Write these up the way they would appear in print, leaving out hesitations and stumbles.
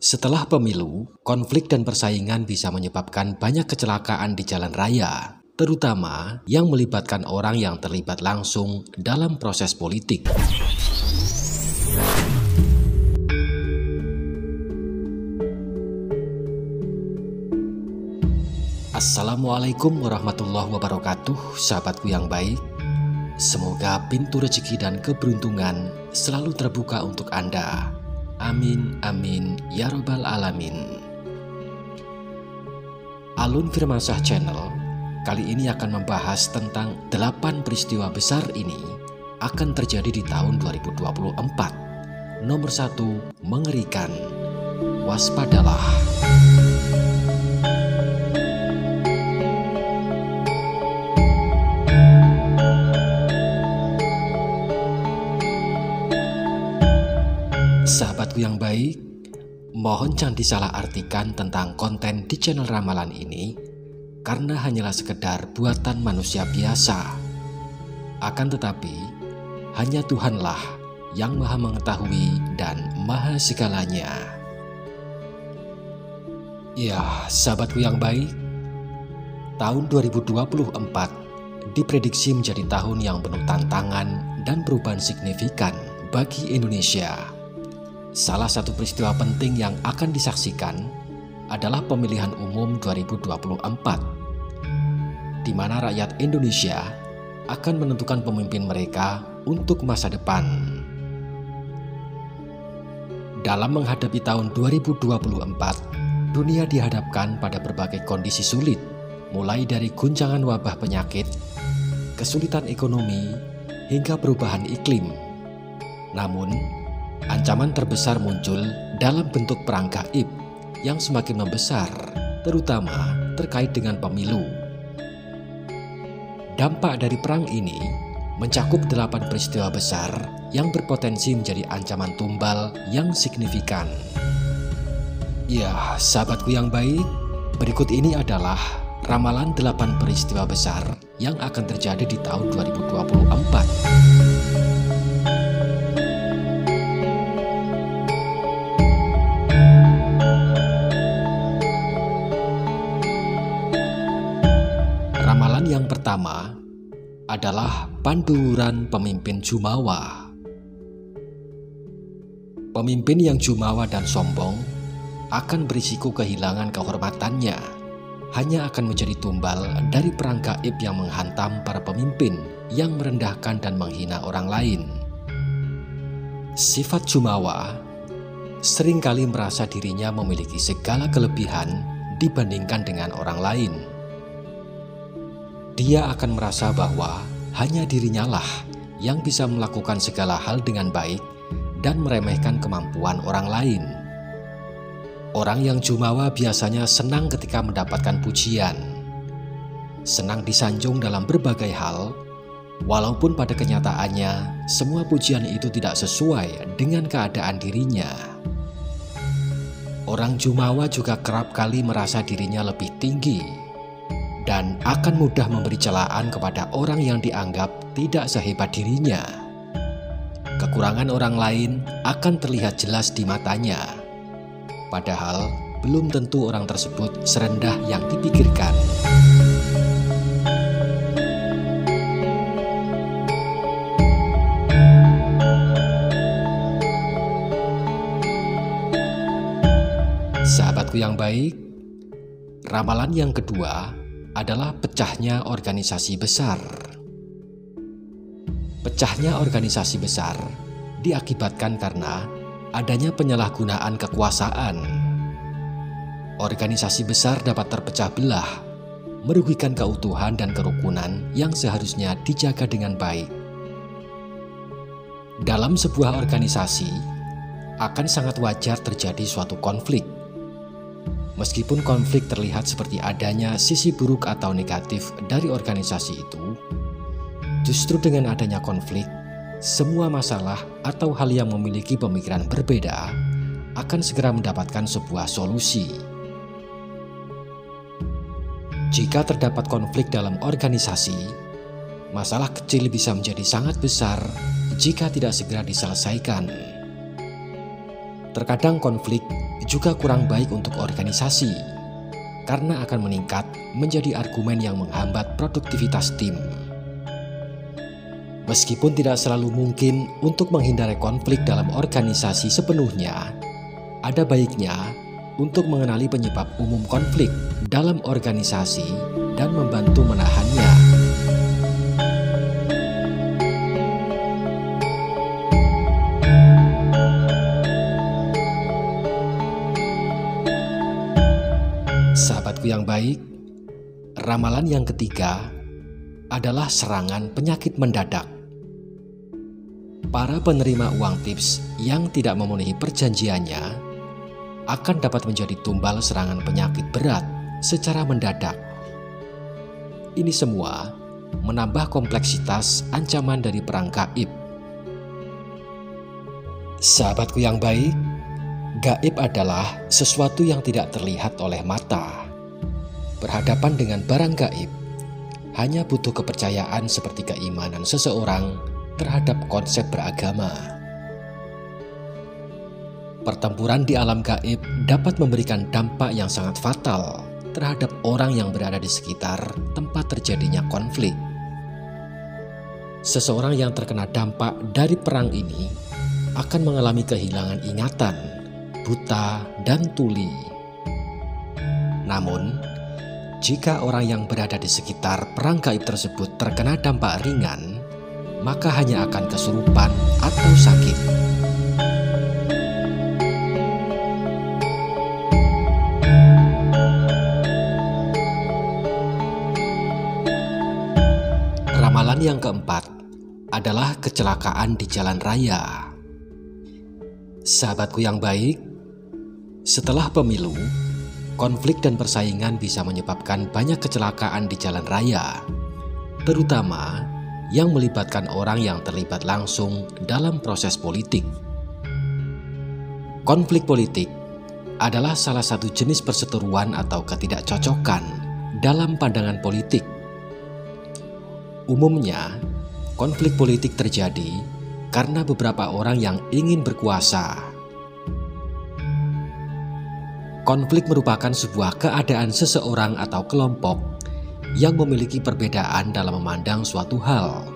Setelah pemilu, konflik dan persaingan bisa menyebabkan banyak kecelakaan di jalan raya, terutama yang melibatkan orang yang terlibat langsung dalam proses politik. Assalamualaikum warahmatullahi wabarakatuh, sahabatku yang baik. Semoga pintu rezeki dan keberuntungan selalu terbuka untuk Anda. Amin, amin, ya robbal alamin. Alun Firmansyah Channel kali ini akan membahas tentang 8 peristiwa besar ini akan terjadi di tahun 2024. Nomor 1, mengerikan. Waspadalah. Sahabatku yang baik, mohon jangan disalahartikan tentang konten di channel ramalan ini karena hanyalah sekedar buatan manusia biasa. Akan tetapi, hanya Tuhanlah yang maha mengetahui dan maha segalanya. Ya, sahabatku yang baik, tahun 2024 diprediksi menjadi tahun yang penuh tantangan dan perubahan signifikan bagi Indonesia. Salah satu peristiwa penting yang akan disaksikan adalah pemilihan umum 2024, di mana rakyat Indonesia akan menentukan pemimpin mereka untuk masa depan. Dalam menghadapi tahun 2024, dunia dihadapkan pada berbagai kondisi sulit, mulai dari guncangan wabah penyakit, kesulitan ekonomi, hingga perubahan iklim. Namun, ancaman terbesar muncul dalam bentuk perang gaib yang semakin membesar, terutama terkait dengan pemilu. Dampak dari perang ini mencakup 8 peristiwa besar yang berpotensi menjadi ancaman tumbal yang signifikan. Ya, sahabatku yang baik, berikut ini adalah ramalan 8 peristiwa besar yang akan terjadi di tahun 2024. Ramalan yang pertama adalah panduran pemimpin Jumawa. Pemimpin yang jumawa dan sombong akan berisiko kehilangan kehormatannya, hanya akan menjadi tumbal dari perang gaib yang menghantam para pemimpin yang merendahkan dan menghina orang lain. Sifat jumawa seringkali merasa dirinya memiliki segala kelebihan dibandingkan dengan orang lain. Dia akan merasa bahwa hanya dirinya lah yang bisa melakukan segala hal dengan baik dan meremehkan kemampuan orang lain. Orang yang jumawa biasanya senang ketika mendapatkan pujian, senang disanjung dalam berbagai hal, walaupun pada kenyataannya semua pujian itu tidak sesuai dengan keadaan dirinya. Orang jumawa juga kerap kali merasa dirinya lebih tinggi dan akan mudah memberi celaan kepada orang yang dianggap tidak sehebat dirinya. Kekurangan orang lain akan terlihat jelas di matanya, padahal belum tentu orang tersebut serendah yang dipikirkan. Sahabatku yang baik, ramalan yang kedua adalah pecahnya organisasi besar. Pecahnya organisasi besar diakibatkan karena adanya penyalahgunaan kekuasaan. Organisasi besar dapat terpecah belah, merugikan keutuhan dan kerukunan yang seharusnya dijaga dengan baik. Dalam sebuah organisasi, akan sangat wajar terjadi suatu konflik. Meskipun konflik terlihat seperti adanya sisi buruk atau negatif dari organisasi itu, justru dengan adanya konflik, semua masalah atau hal yang memiliki pemikiran berbeda akan segera mendapatkan sebuah solusi. Jika terdapat konflik dalam organisasi, masalah kecil bisa menjadi sangat besar jika tidak segera diselesaikan. Terkadang konflik juga kurang baik untuk organisasi karena akan meningkat menjadi argumen yang menghambat produktivitas tim. Meskipun tidak selalu mungkin untuk menghindari konflik dalam organisasi sepenuhnya, ada baiknya untuk mengenali penyebab umum konflik dalam organisasi dan membantu menahannya. Sahabatku yang baik, ramalan yang ketiga adalah serangan penyakit mendadak. Para penerima uang tips yang tidak memenuhi perjanjiannya akan dapat menjadi tumbal serangan penyakit berat secara mendadak. Ini semua menambah kompleksitas ancaman dari perang gaib. Sahabatku yang baik, gaib adalah sesuatu yang tidak terlihat oleh mata. Berhadapan dengan barang gaib hanya butuh kepercayaan seperti keimanan seseorang terhadap konsep beragama. Pertempuran di alam gaib dapat memberikan dampak yang sangat fatal terhadap orang yang berada di sekitar tempat terjadinya konflik. Seseorang yang terkena dampak dari perang ini akan mengalami kehilangan ingatan, buta, dan tuli. Namun, jika orang yang berada di sekitar perang gaib tersebut terkena dampak ringan, maka hanya akan kesurupan atau sakit. Ramalan yang keempat adalah kecelakaan di jalan raya. Sahabatku yang baik, setelah pemilu, konflik dan persaingan bisa menyebabkan banyak kecelakaan di jalan raya, terutama yang melibatkan orang yang terlibat langsung dalam proses politik. Konflik politik adalah salah satu jenis perseteruan atau ketidakcocokan dalam pandangan politik. Umumnya, konflik politik terjadi karena beberapa orang yang ingin berkuasa. Konflik merupakan sebuah keadaan seseorang atau kelompok yang memiliki perbedaan dalam memandang suatu hal.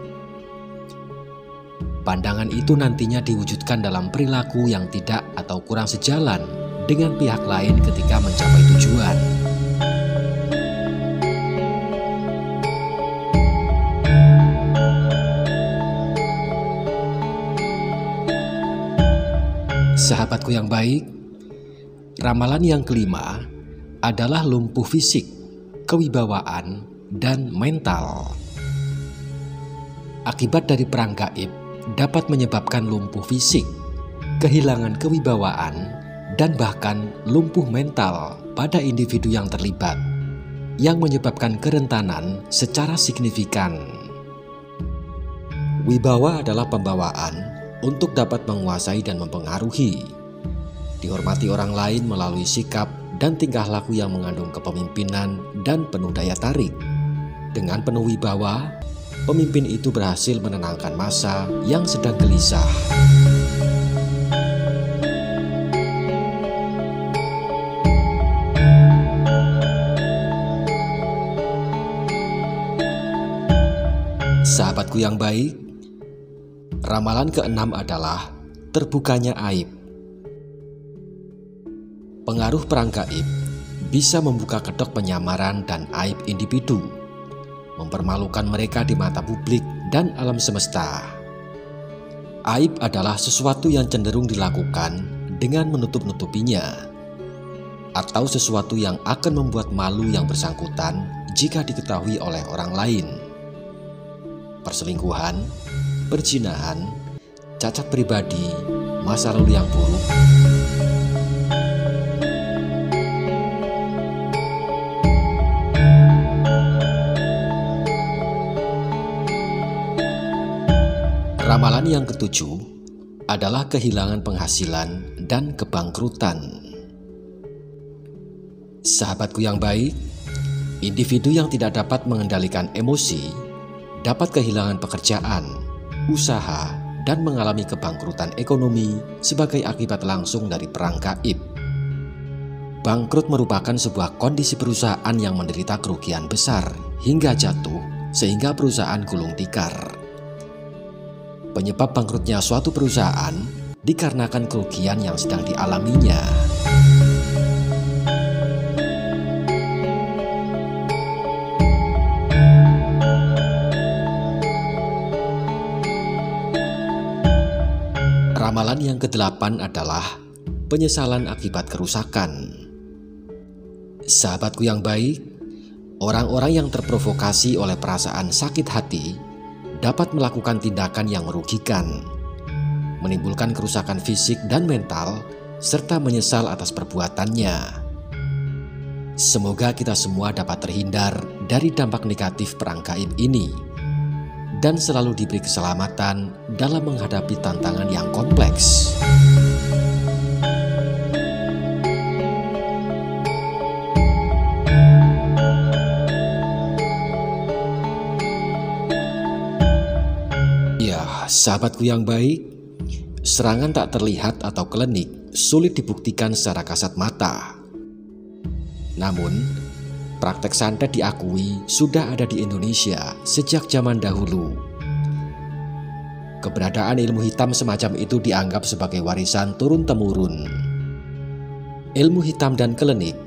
Pandangan itu nantinya diwujudkan dalam perilaku yang tidak atau kurang sejalan dengan pihak lain ketika mencapai tujuan. Sahabatku yang baik, ramalan yang kelima adalah lumpuh fisik, kewibawaan, dan mental. Akibat dari perang gaib dapat menyebabkan lumpuh fisik, kehilangan kewibawaan, dan bahkan lumpuh mental pada individu yang terlibat, yang menyebabkan kerentanan secara signifikan. Wibawa adalah pembawaan untuk dapat menguasai dan mempengaruhi, dihormati orang lain melalui sikap dan tingkah laku yang mengandung kepemimpinan dan penuh daya tarik. Dengan penuh wibawa, pemimpin itu berhasil menenangkan massa yang sedang gelisah. Sahabatku yang baik, ramalan keenam adalah terbukanya aib. Pengaruh perang gaib bisa membuka kedok penyamaran dan aib individu, mempermalukan mereka di mata publik dan alam semesta. Aib adalah sesuatu yang cenderung dilakukan dengan menutup-nutupinya, atau sesuatu yang akan membuat malu yang bersangkutan jika diketahui oleh orang lain. Perselingkuhan, perzinahan, cacat pribadi, masa lalu yang buruk, ramalan yang ketujuh adalah kehilangan penghasilan dan kebangkrutan. Sahabatku yang baik, individu yang tidak dapat mengendalikan emosi dapat kehilangan pekerjaan, usaha, dan mengalami kebangkrutan ekonomi sebagai akibat langsung dari perang gaib. Bangkrut merupakan sebuah kondisi perusahaan yang menderita kerugian besar hingga jatuh sehingga perusahaan gulung tikar. Penyebab bangkrutnya suatu perusahaan dikarenakan kerugian yang sedang dialaminya. Ramalan yang ke-8 adalah penyesalan akibat kerusakan. Sahabatku yang baik, orang-orang yang terprovokasi oleh perasaan sakit hati dapat melakukan tindakan yang merugikan, menimbulkan kerusakan fisik dan mental, serta menyesal atas perbuatannya. Semoga kita semua dapat terhindar dari dampak negatif perang gaib ini dan selalu diberi keselamatan dalam menghadapi tantangan yang kompleks. Sahabatku yang baik, serangan tak terlihat atau klinik sulit dibuktikan secara kasat mata. Namun, praktek santet diakui sudah ada di Indonesia sejak zaman dahulu. Keberadaan ilmu hitam semacam itu dianggap sebagai warisan turun-temurun. Ilmu hitam dan klinik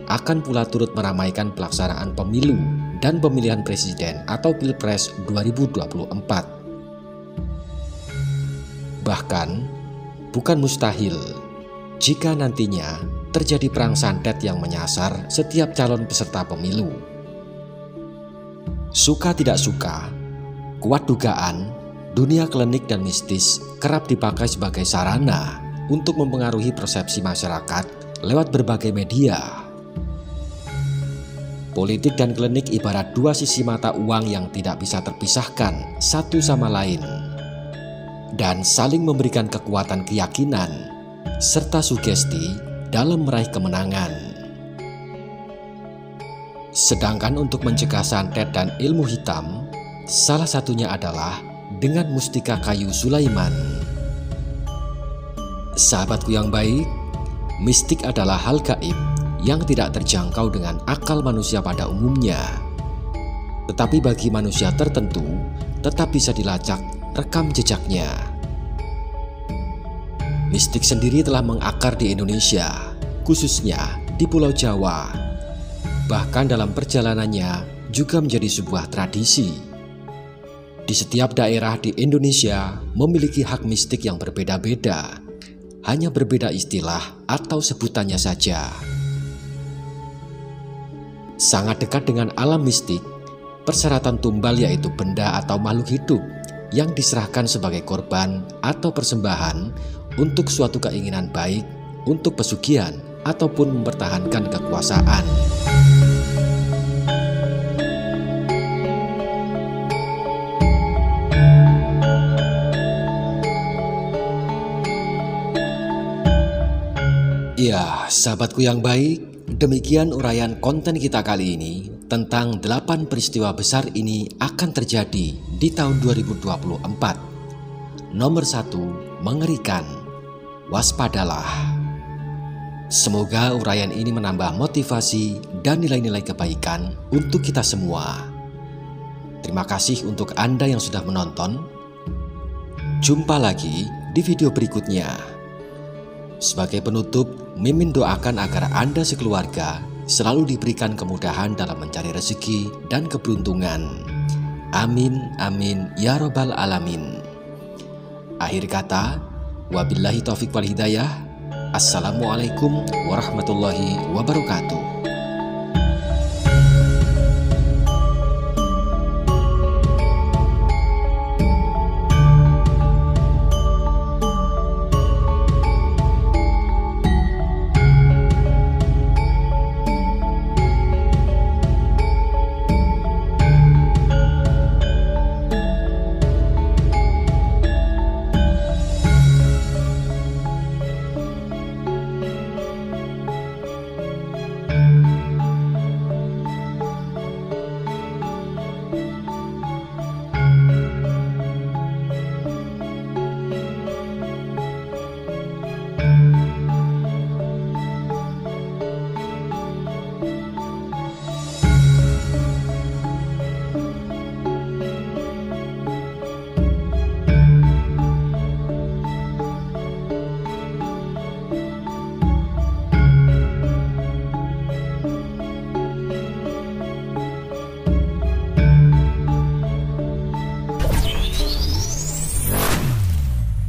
akan pula turut meramaikan pelaksanaan pemilu dan pemilihan presiden atau Pilpres 2024. Bahkan, bukan mustahil jika nantinya terjadi perang santet yang menyasar setiap calon peserta pemilu. Suka tidak suka, kuat dugaan, dunia klinik dan mistis kerap dipakai sebagai sarana untuk mempengaruhi persepsi masyarakat lewat berbagai media. Politik dan klinik ibarat dua sisi mata uang yang tidak bisa terpisahkan satu sama lain, dan saling memberikan kekuatan keyakinan serta sugesti dalam meraih kemenangan. Sedangkan untuk mencegah santet dan ilmu hitam, salah satunya adalah dengan mustika kayu Sulaiman. Sahabatku yang baik, mistik adalah hal gaib yang tidak terjangkau dengan akal manusia pada umumnya. Tetapi bagi manusia tertentu, tetap bisa dilacak rekam jejaknya. Mistik sendiri telah mengakar di Indonesia, khususnya di Pulau Jawa. Bahkan dalam perjalanannya juga menjadi sebuah tradisi. Di setiap daerah di Indonesia memiliki hak mistik yang berbeda-beda, hanya berbeda istilah atau sebutannya saja. Sangat dekat dengan alam mistik, persyaratan tumbal yaitu benda atau makhluk hidup yang diserahkan sebagai korban atau persembahan untuk suatu keinginan baik, untuk pesugihan, ataupun mempertahankan kekuasaan. Ya, sahabatku yang baik, demikian uraian konten kita kali ini tentang 8 peristiwa besar ini akan terjadi di tahun 2024. Nomor 1, mengerikan. Waspadalah. Semoga uraian ini menambah motivasi dan nilai-nilai kebaikan untuk kita semua. Terima kasih untuk Anda yang sudah menonton. Jumpa lagi di video berikutnya. Sebagai penutup, Mimin doakan agar Anda sekeluarga selalu diberikan kemudahan dalam mencari rezeki dan keberuntungan. Amin, amin, ya robbal alamin. Akhir kata, wabillahi taufiq wal hidayah. Assalamualaikum warahmatullahi wabarakatuh.